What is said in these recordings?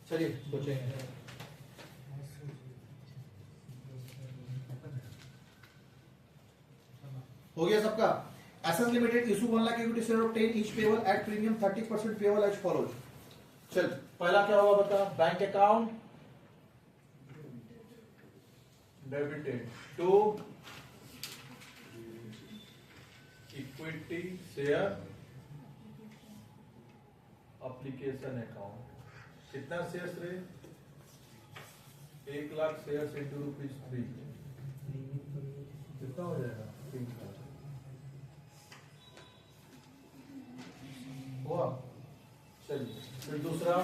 चलिए सोचेंगे। हो गया सबका। SS limited issue 1 lakh equity share of 10 each payable at premium 30% payable as follows. चल पहला क्या होगा बता। Bank account debited to equity share application account. कितना शेयर्स रे? 1 लाख शेयर्स इंटू ₹3 कितना हो जाएगा? 3 लाख हुआ। चलिए फिर दूसरा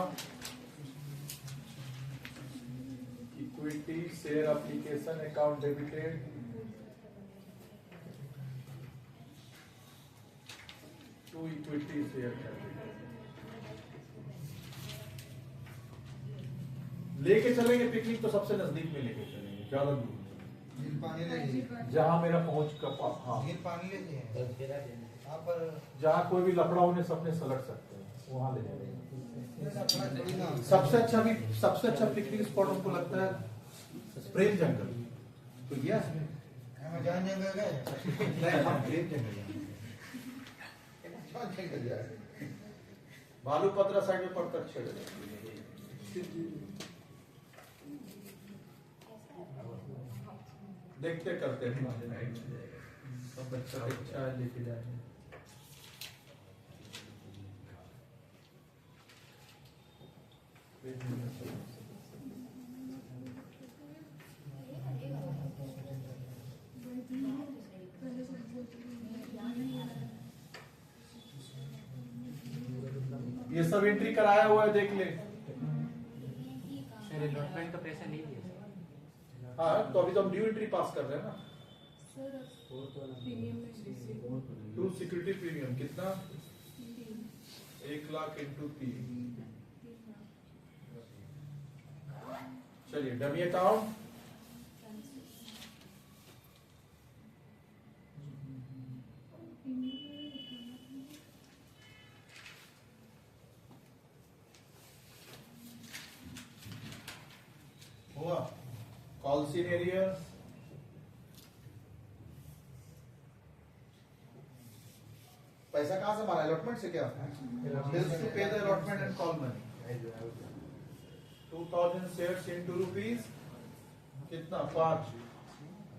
equity share application account debited to equity share capital. लेके चलेंगे पिकनिक तो सबसे नजदीक में लेके चलेंगे, ज्यादा दूर पानी ले लीजिए, जहां मेरा पहुंच का हाँ पानी ले लीजिए यहाँ पर। जहां कोई भी लफड़ा होने सबने सलट सकते हैं वहां ले जाएंगे। सबसे अच्छा पिकनिक स्पॉट हमको लगता है प्रेम जंगल। तो गया जान जंगल गए नहीं, हम प्रेम जंगल भालूपत्रा साइड में पड़ता अच्छा देखते करते हैं सब अच्छा लेके जाएंगे। ये सब एंट्री कराया हुआ है, देख ले। सर अलॉटमेंट का पैसा नहीं दिया। हाँ तो अभी तो हम ड्यू एंट्री पास कर रहे हैं ना। टू सिक्योरिटी प्रीमियम कितना? 1 लाख इंटू 3। चलिए डमी अकाउंट हुआ। कॉल इन एरियर पैसा कहां से मारा? अलॉटमेंट से क्या? बिल्स टू पे the allotment and call money. 2000 shares into rupees कितना? 5।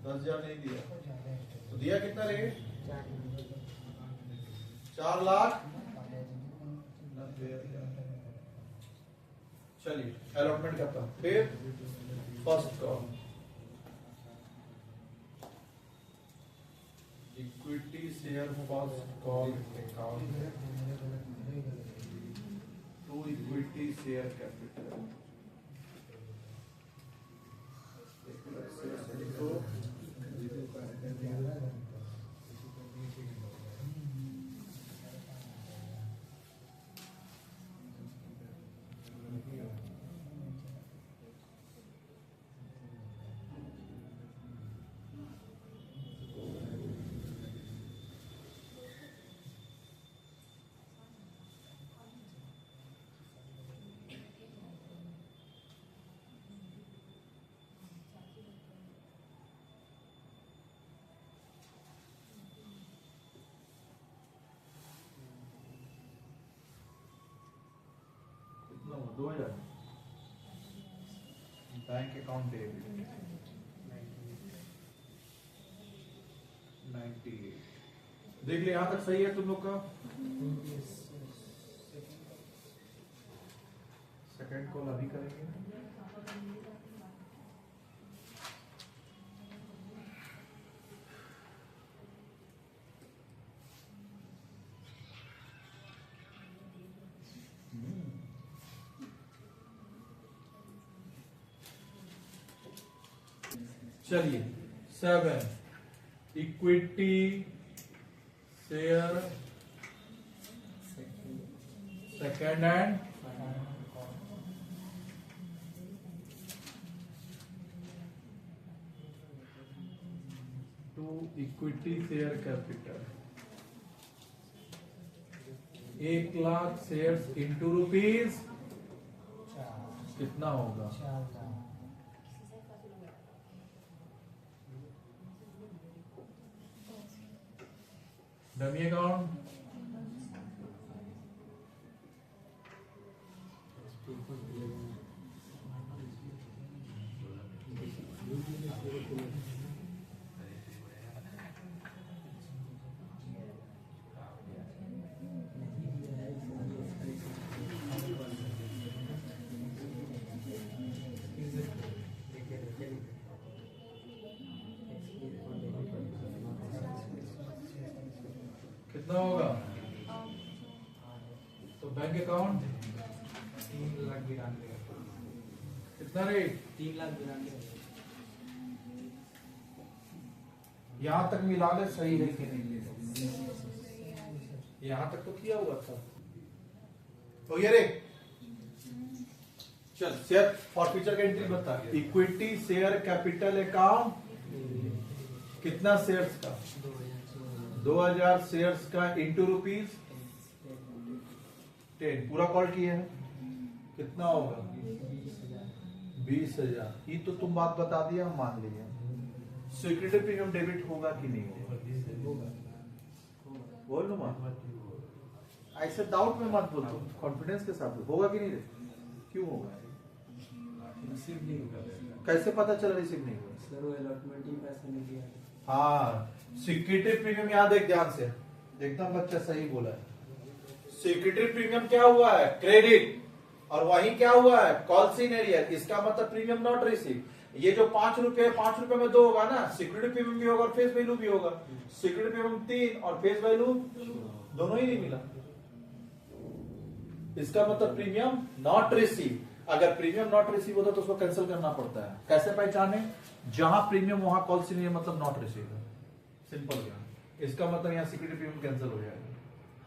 10,000 नहीं दिया तो दिया कितना रेट? 4 लाख। चलिए अलॉटमेंट करता हूं। फिर first call equity share first call account to equity share capital. कितना हुआ? 2000। Bank account debit 98। देख ले यहां तक सही है तुम लोग का। सेकंड कॉल अभी करेंगे। चलिए 7 equity share second hand to equity share capital. 1 lakh shares into rupees कितना होगा? 4,000 डमी अकाउंट कितना होगा? तो बैंक अकाउंट 3,92,000 कितना रेट? 3,92,000 यहां तक मिला ले, सही है कि नहीं? यहां तक तो किया हुआ था। तो ये रे चल शेयर फॉरफीचर का एंट्री बता। इक्विटी शेयर कैपिटल अकाउंट कितना शेयर्स का? 2000 शेयर्स का इंटू रुपीज 10 पूरा कॉल किए हैं। कितना होगा? 20,000। ये तो तुम बात बता दिया, हम मान लिया। सिक्योरिटी प्रीमियम डेबिट होगा कि नहीं होगा? बोल लो मत, ऐसे डाउट में मत बोल, कॉन्फिडेंस के साथ होगा कि नहीं रे? क्यों होगा? रिसीव नहीं होगा। कैसे पता चला रिसीव नहीं हुआ? सर वो अलॉटमेंट ही पैसा नहीं दिया। हाँ, सिक्योरिटी प्रीमियम याद देख ध्यान से, एकदम बच्चा सही बोला है। सिक्योरिटी प्रीमियम क्या हुआ है? क्रेडिट। और वही क्या हुआ है? Calls in arrear. इसका मतलब प्रीमियम नॉट रिसीव। ये जो 5 रुपए 5 रुपए में 2 होगा ना, सिक्योरिटी प्रीमियम भी होगा और फेस वैल्यू भी होगा। सिक्योरिटी प्रीमियम 3 और फेस वैल्यू दोनों ही नहीं मिला। इसका मतलब प्रीमियम नॉट रिसीव। अगर प्रीमियम नॉट रिसीव होता तो उसको कैंसिल करना पड़ता है। कैसे पहचाने? जहां प्रीमियम वहां कॉल सी नहीं, मतलब नॉट रिसीव है। सिंपल गया। इसका मतलब यहाँ सिक्योरिटी प्रीमियम कैंसिल हो जाएगा।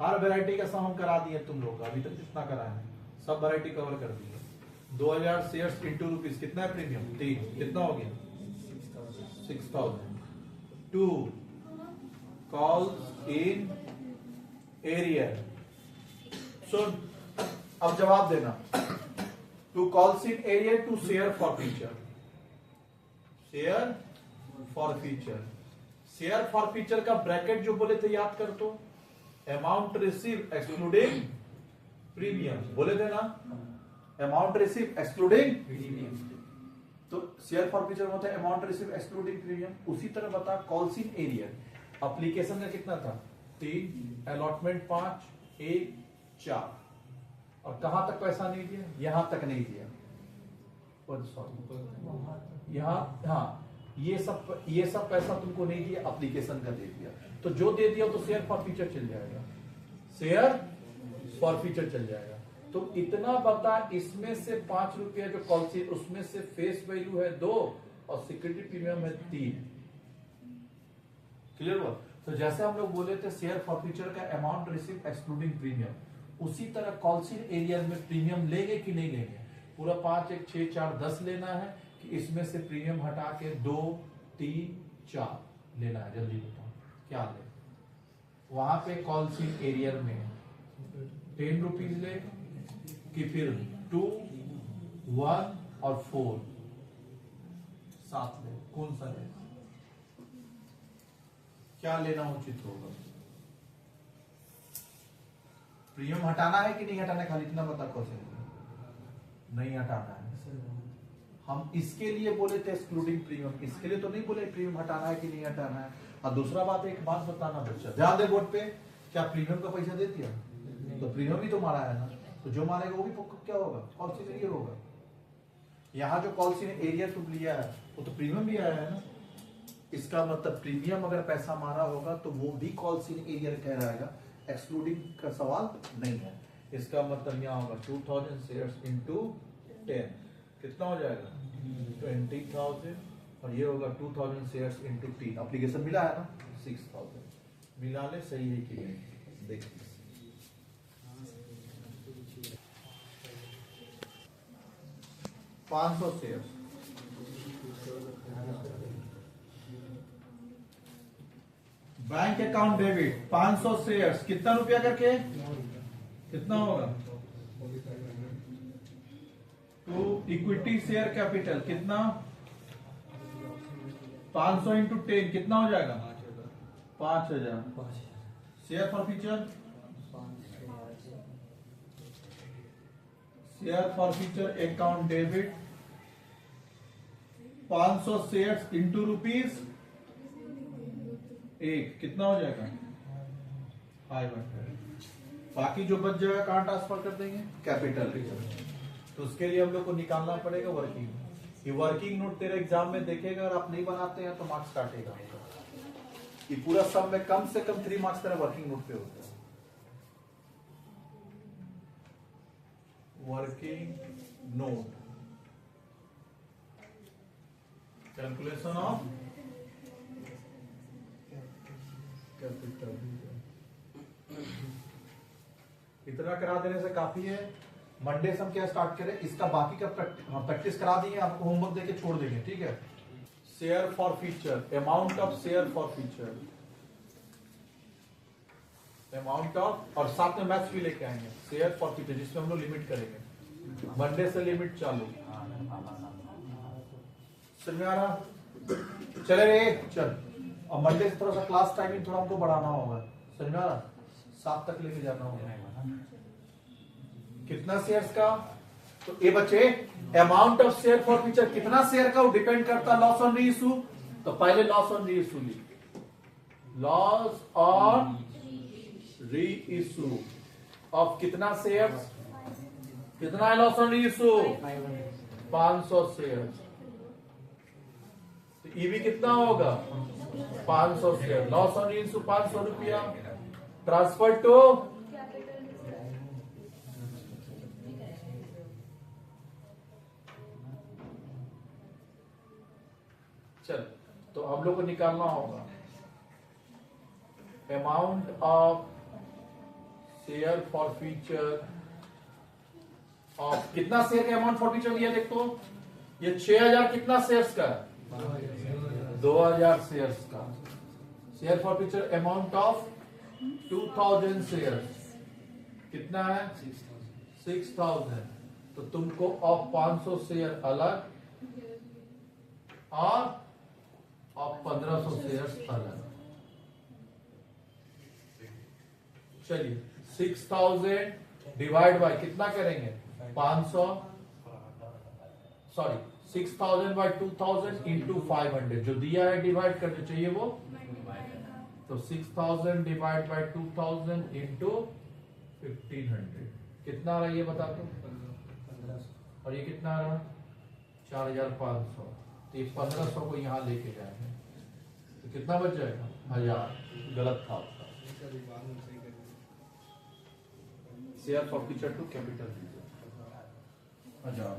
हर वैरायटी का सम हम करा दिए तुम लोग का, अभी तक कितना करा है? सब वैरायटी कवर कर दी है। 2000 शेयर्स इंटू रुपीज कितना है प्रीमियम? 3। कितना हो गया? 6,000। 2 कॉल्स इन एरियर। सुन, अब जवाब देना। Two calls in arrear to share forfeiture. Share forfeiture. Share forfeiture का ब्रैकेट जो बोले थे याद कर तो, अमाउंट रिसीव एक्सक्लूडिंग प्रीमियम बोले थे ना। Amount receive excluding premium. तो शेयर फॉर फीचर होता है अमाउंट रिसीव एक्सक्लूडिंग प्रीमियम। उसी तरह बता कॉल्स इन एरियर। एप्लीकेशन का कितना था? 3, अलॉटमेंट 5, 1, 4। और कहां तक पैसा नहीं दिया? यहां तक नहीं दिया। यहाँ हाँ, ये सब पैसा तुमको नहीं दिया, एप्लीकेशन का दे दिया। तो जो दे दिया तो शेयर फॉर फीचर चल जाएगा। शेयर फॉर फीचर चल जाएगा। तो इतना बता, इसमें से 5 रुपया जो कॉल सी, उसमें से फेस वैल्यू है 2 और सिक्योरिटी प्रीमियम है 3। क्लियर हुआ? तो जैसे हम लोग बोले थे शेयर फॉर फीचर का अमाउंट रिसीव एक्सक्लूडिंग प्रीमियम, उसी तरह कॉल्स इन एरियर में प्रीमियम लेंगे कि नहीं लेंगे? पूरा 5, 1, 6, 4, 10 लेना है कि इसमें से प्रीमियम हटा के 2, 3, 4 लेना है? जल्दी बताओ क्या ले? वहां पे कॉल्स इन एरियर में 10 रुपीज ले कि फिर 2, 1 और 4 साथ ले? कौन सा ले? क्या लेना उचित होगा? प्रीमियम हटाना है कि नहीं हटाना है? खाली इतना बता। क्वेश्चन नहीं हटाना है। हम इसके लिए बोले थे एक्सक्लूडिंग प्रीमियम, इसके लिए तो नहीं बोले प्रीमियम हटाना है कि नहीं हटाना है। और दूसरा बात, एक बात बताना बच्चा, ध्यान दे बोर्ड पे, क्या प्रीमियम का पैसा दे दिया? तो प्रीमियम भी तो मारा है ना, तो जो मारेगा वो भी क्या होगा? कॉल सी एरियर होगा। यहाँ जो कॉल सी एरियर तुम लिया है वो तो प्रीमियम भी आया है ना। इसका मतलब प्रीमियम अगर पैसा मारा होगा तो वो भी कॉल सी एरियर कहलाएगा, एक्सक्लूडिंग का सवाल नहीं है। इसका मतलब यहाँ होगा 2000 शेयर्स इंटू 10 कितना हो जाएगा? 20,000। और ये होगा 2000 शेयर्स इंटू 3। एप्लीकेशन मिला है ना? 6,000। मिला ले, सही है कि नहीं? देखिए 500 share, bank account debit 500 shares कितना रुपया करके? कितना होगा? 2 इक्विटी शेयर कैपिटल कितना 500 इंटू 10 कितना हो जाएगा 5000 share for future account debit 500 shares into rupees 1 कितना हो जाएगा 500। बाकी जो बच जाएगा कहां ट्रांसफर कर देंगे कैपिटल रिजर्व। तो उसके लिए हम लोग को निकालना पड़ेगा वर्किंग। ये वर्किंग नोट तेरे एग्जाम में देखेगा, अगर आप नहीं बनाते हैं तो मार्क्स काटेगा। ये पूरा सब में कम से कम 3 मार्क्स तेरा वर्किंग नोट पे होता है। Working note calculation of capital इतना करा देने से काफी है। मंडे से हम क्या स्टार्ट करें, इसका बाकी का प्रैक्टिस करा देंगे, आपको होमवर्क देके छोड़ देंगे, ठीक है। Share for future, amount of share for future, amount of, और साथ में मैथ्स भी लेके आएंगे शेयर फॉर फ्यूचर, जिसमें हम लोग लिमिट करेंगे। मंडे से लिमिट चालू। समझ में आ रहा? चले रे चल। और मंडे से थोड़ा सा क्लास टाइमिंग थोड़ा हमको बढ़ाना होगा। समझ में आ रहा? 7 तक लेके जाना होगा। कितना शेयर्स का, तो ये बच्चे amount of share for future कितना शेयर का वो डिपेंड करता है लॉस ऑन री इशू। तो पहले लॉस ऑन री इशू ली, loss on reissue of कितना शेयर, कितना है loss on reissue 500 share. तो ईवी कितना होगा 500 share, loss on reissue 500 रुपया, ट्रांसफर टू चल। तो हम लोग को निकालना होगा amount of share for future of कितना शेयर का अमाउंट फॉर फ्यूचर लिया। देखो ये 6000 कितना शेयर्स का, 2000 शेयर्स का। Share for future amount of 2000 shares कितना है 6000। तो तुमको ऑफ 500 शेयर अलग और 1500 शेयर्स अलग। चलिए 6000 डिवाइड बाय कितना करेंगे 500, सॉरी 6000 बाय 2000 इंटू 500 जो दिया है डिवाइड करना चाहिए वो। तो 6000 डिवाइड बाय 2000 इंटू 1500 कितना आ रहा है ये बता दो। और ये कितना आ रहा 4500। तो ये 1500 को यहाँ लेके जाएंगे तो कितना बच जाएगा 1000। गलत था आपका। Share forfeiture to capital 1000।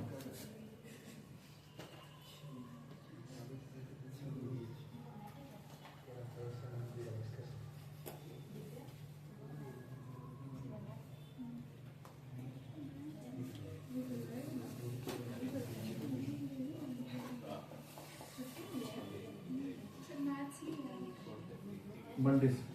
Monday से